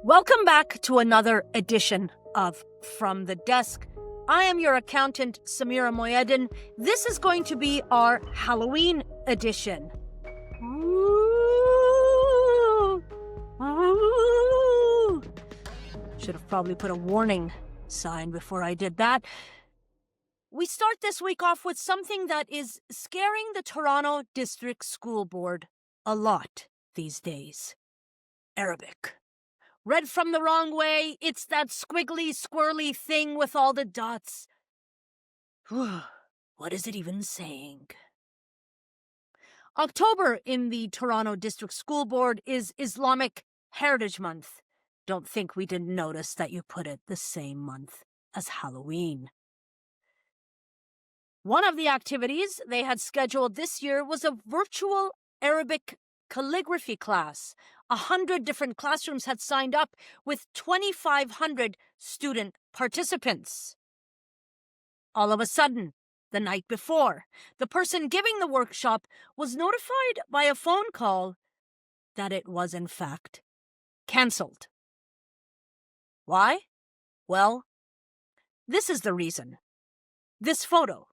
Welcome back to another edition of From the Desk. I am your accountant, Samira Moyedin. This is going to be our Halloween edition. Ooh, ooh. Should have probably put a warning sign before I did that. We start this week off with something that is scaring the Toronto District School Board a lot these days. Arabic. Read from the wrong way, it's that squiggly, squirrely thing with all the dots. What is it even saying? October in the Toronto District School Board is Islamic Heritage Month. Don't think we didn't notice that you put it the same month as Halloween. One of the activities they had scheduled this year was a virtual Arabic calligraphy class. 100 different classrooms had signed up with 2,500 student participants. All of a sudden, the night before, the person giving the workshop was notified by a phone call that it was in fact cancelled. Why? Well, this is the reason. This photo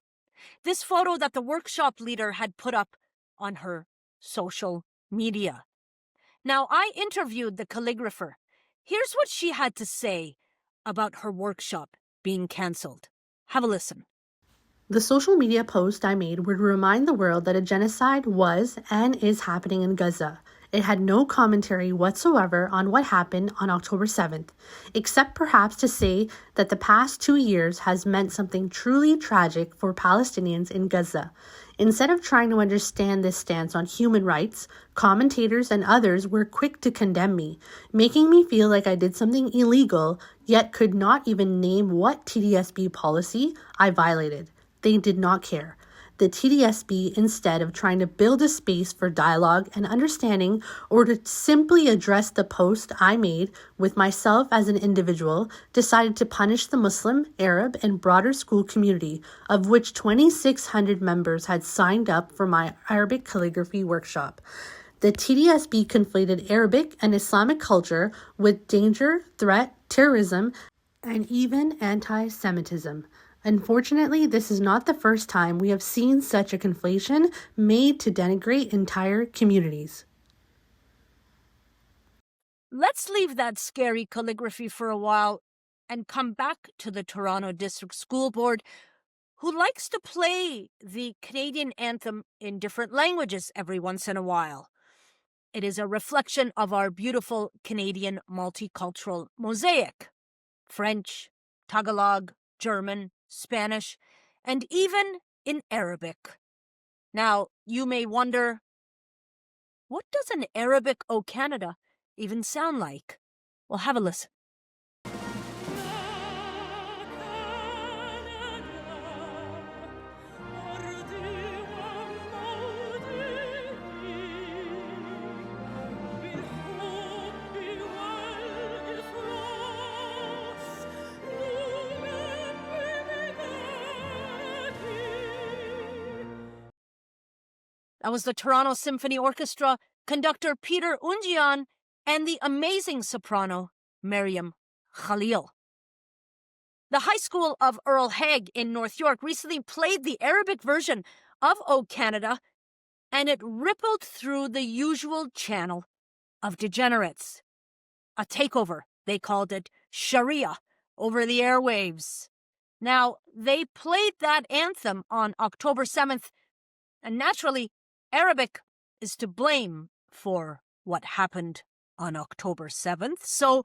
that the workshop leader had put up on her social media. Now, I interviewed the calligrapher. Here's what she had to say about her workshop being cancelled. Have a listen. The social media post I made would remind the world that a genocide was and is happening in Gaza. It had no commentary whatsoever on what happened on October 7th, except perhaps to say that the past 2 years has meant something truly tragic for Palestinians in Gaza. Instead of trying to understand this stance on human rights, commentators and others were quick to condemn me, making me feel like I did something illegal, yet could not even name what TDSB policy I violated. They did not care. The TDSB, instead of trying to build a space for dialogue and understanding or to simply address the post I made with myself as an individual, decided to punish the Muslim, Arab, and broader school community, of which 2,600 members had signed up for my Arabic calligraphy workshop. The TDSB conflated Arabic and Islamic culture with danger, threat, terrorism, and even anti-Semitism. Unfortunately, this is not the first time we have seen such a conflation made to denigrate entire communities. Let's leave that scary calligraphy for a while and come back to the Toronto District School Board, who likes to play the Canadian anthem in different languages every once in a while. It is a reflection of our beautiful Canadian multicultural mosaic. French, Tagalog, German, Spanish, and even in Arabic. Now, you may wonder, what does an Arabic O Canada even sound like? Well, have a listen. That was the Toronto Symphony Orchestra, conductor Peter Unjian, and the amazing soprano Miriam Khalil. The High School of Earl Haig in North York recently played the Arabic version of O Canada, and it rippled through the usual channel of degenerates. A takeover, they called it, Sharia, over the airwaves. Now, they played that anthem on October 7th, and naturally, Arabic is to blame for what happened on October 7th. So,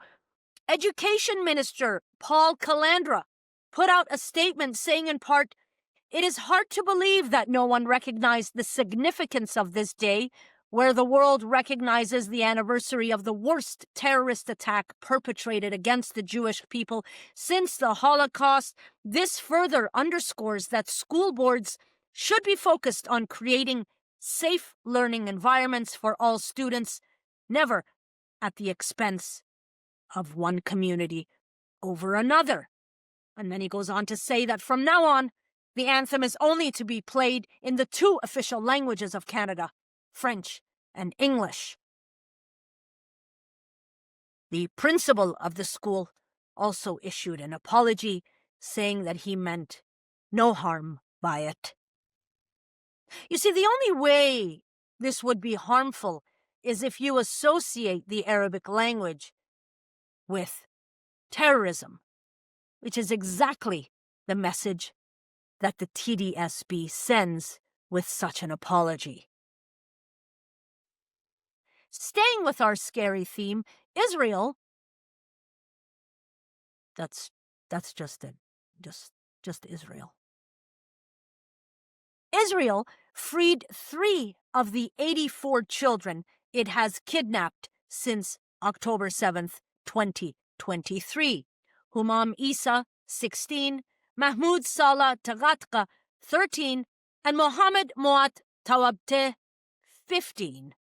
Education Minister Paul Calandra put out a statement saying in part, "It is hard to believe that no one recognized the significance of this day, where the world recognizes the anniversary of the worst terrorist attack perpetrated against the Jewish people since the Holocaust. This further underscores that school boards should be focused on creating safe learning environments for all students, never at the expense of one community over another." And then he goes on to say that from now on, the anthem is only to be played in the 2 official languages of Canada, French and English. The principal of the school also issued an apology, saying that he meant no harm by it. You see, the only way this would be harmful is if you associate the Arabic language with terrorism, which is exactly the message that the TDSB sends with such an apology. Staying with our scary theme, Israel, that's just it, just Israel. Israel freed 3 of the 84 children it has kidnapped since October 7th, 2023. Humam Isa, 16, Mahmoud Salah Tagatka, 13, and Mohammed Moat Tawabteh, 15.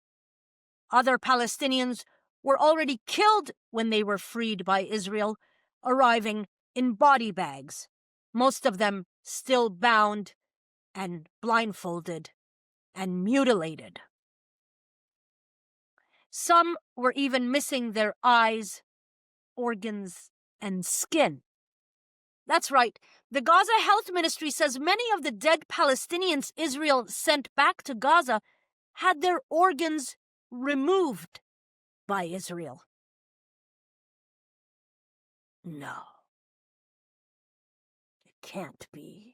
Other Palestinians were already killed when they were freed by Israel, arriving in body bags, most of them still bound and blindfolded and mutilated. Some were even missing their eyes, organs, and skin. That's right. The Gaza Health Ministry says many of the dead Palestinians Israel sent back to Gaza had their organs removed by Israel. No. It can't be.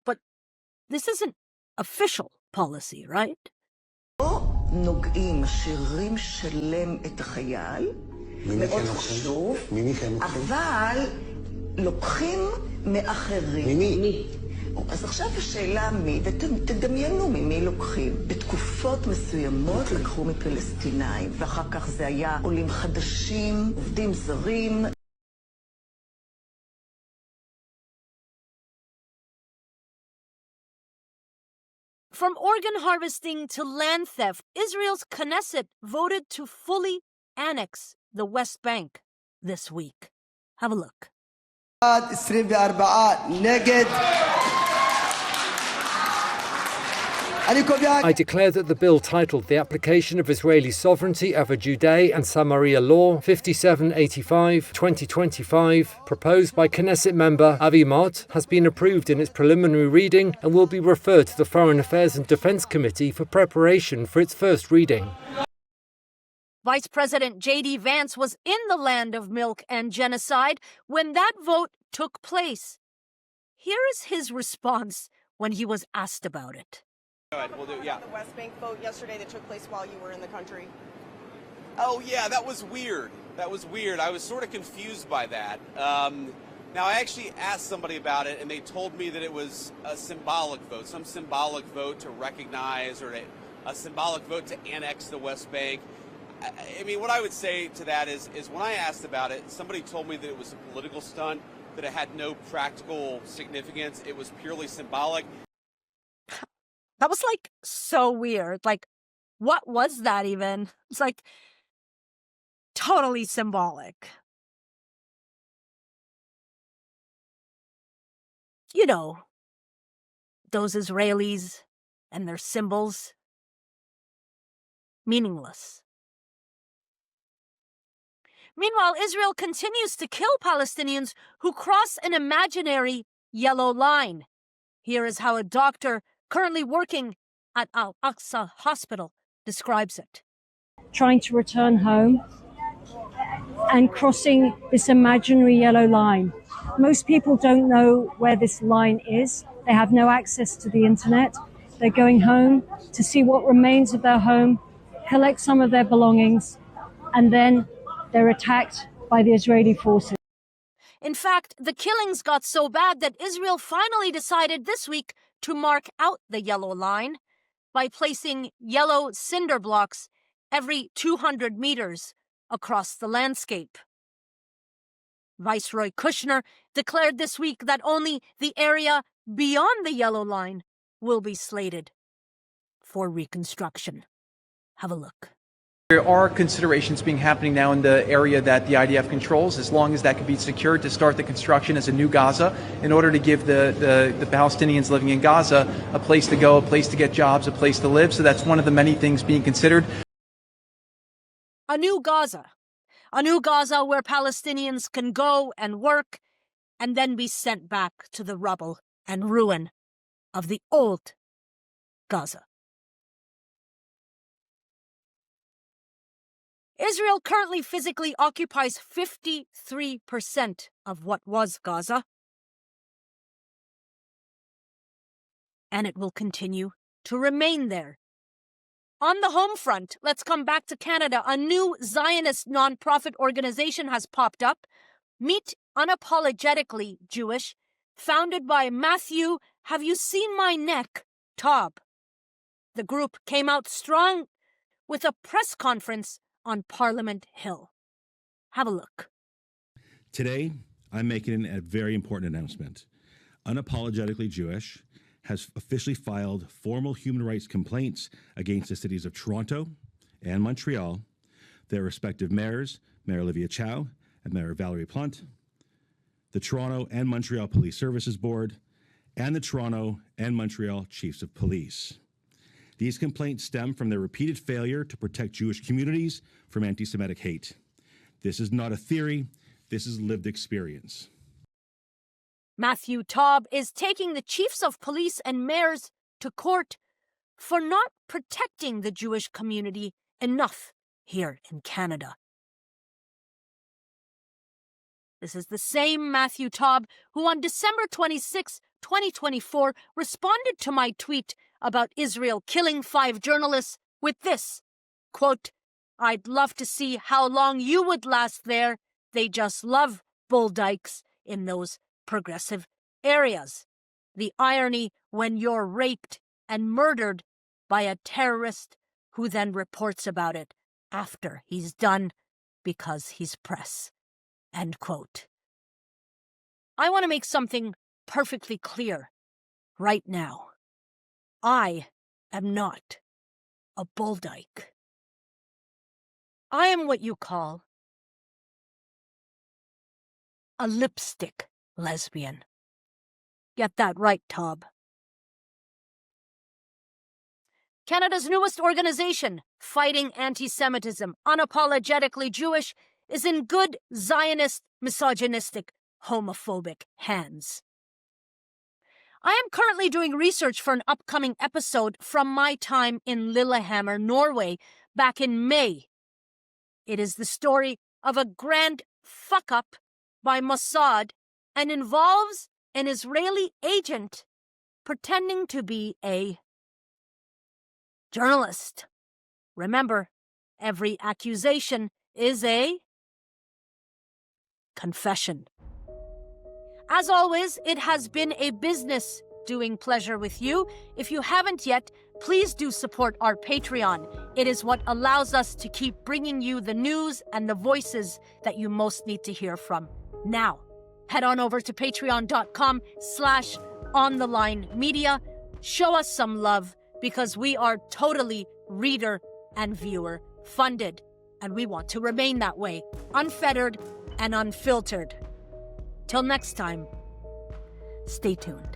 But this isn't official policy, right? נוגעים, משאירים שלם את החייל, מאוד חשוב, אבל לוקחים מאחרים. מי? אז עכשיו השאלה מי, ותדמיינו ממי לוקחים. בתקופות מסוימות לקחו מפלסטינאים, ואחר כך זה היה עולים חדשים, עובדים זרים. From organ harvesting to land theft, Israel's Knesset voted to fully annex the West Bank this week. Have a look. I declare that the bill titled The Application of Israeli Sovereignty over Judea and Samaria Law 5785/2025, proposed by Knesset member Avi Mott, has been approved in its preliminary reading and will be referred to the Foreign Affairs and Defense Committee for preparation for its first reading. Vice President J.D. Vance was in the land of milk and genocide when that vote took place. Here is his response when he was asked about it. We'll do, yeah. The West Bank vote yesterday that took place while you were in the country. Oh, yeah, that was weird. I was sort of confused by that. Now, I actually asked somebody about it, and they told me that it was a symbolic vote, some symbolic vote to recognize or a symbolic vote to annex the West Bank. I mean, what I would say to that is when I asked about it, somebody told me that it was a political stunt, that it had no practical significance. It was purely symbolic. That was like so weird. Like, what was that even? It's like totally symbolic. You know, those Israelis and their symbols. Meaningless. Meanwhile, Israel continues to kill Palestinians who cross an imaginary yellow line. Here is how a doctor currently working at Al-Aqsa Hospital describes it. Trying to return home and crossing this imaginary yellow line. Most people don't know where this line is. They have no access to the internet. They're going home to see what remains of their home, collect some of their belongings, and then they're attacked by the Israeli forces. In fact, the killings got so bad that Israel finally decided this week to mark out the yellow line by placing yellow cinder blocks every 200 meters across the landscape. Viceroy Kushner declared this week that only the area beyond the yellow line will be slated for reconstruction. Have a look. There are considerations being happening now in the area that the IDF controls, as long as that can be secured, to start the construction as a new Gaza in order to give the Palestinians living in Gaza a place to go, a place to get jobs, a place to live. So that's one of the many things being considered. A new Gaza. A new Gaza where Palestinians can go and work and then be sent back to the rubble and ruin of the old Gaza. Israel currently physically occupies 53% of what was Gaza, and it will continue to remain there. On the home front, let's come back to Canada. A new Zionist nonprofit organization has popped up, Meet Unapologetically Jewish, founded by Matthew, have you seen my neck, Taub. The group came out strong with a press conference on Parliament Hill. Have a look. Today, I'm making a very important announcement. Unapologetically Jewish has officially filed formal human rights complaints against the cities of Toronto and Montreal, their respective mayors, Mayor Olivia Chow and Mayor Valerie Plante, the Toronto and Montreal Police Services Board, and the Toronto and Montreal Chiefs of Police. These complaints stem from their repeated failure to protect Jewish communities from anti-Semitic hate. This is not a theory, this is lived experience. Matthew Taub is taking the chiefs of police and mayors to court for not protecting the Jewish community enough here in Canada. This is the same Matthew Taub who on December 26, 2024 responded to my tweet about Israel killing 5 journalists with this, quote, I'd love to see how long you would last there. They just love bull dykes in those progressive areas. The irony when you're raped and murdered by a terrorist who then reports about it after he's done because he's press. End quote. I want to make something perfectly clear right now. I am not a bull dyke. I am what you call a lipstick lesbian. Get that right, Taub. Canada's newest organization, fighting anti-Semitism, Unapologetically Jewish, is in good Zionist, misogynistic, homophobic hands. I am currently doing research for an upcoming episode from my time in Lillehammer, Norway, back in May. It is the story of a grand fuck-up by Mossad and involves an Israeli agent pretending to be a journalist. Remember, every accusation is a confession. As always, it has been a business doing pleasure with you. If you haven't yet, please do support our Patreon. It is what allows us to keep bringing you the news and the voices that you most need to hear from. Now, head on over to patreon.com/onthelinemedia. Show us some love because we are totally reader and viewer funded, and we want to remain that way, unfettered and unfiltered. Till next time, stay tuned.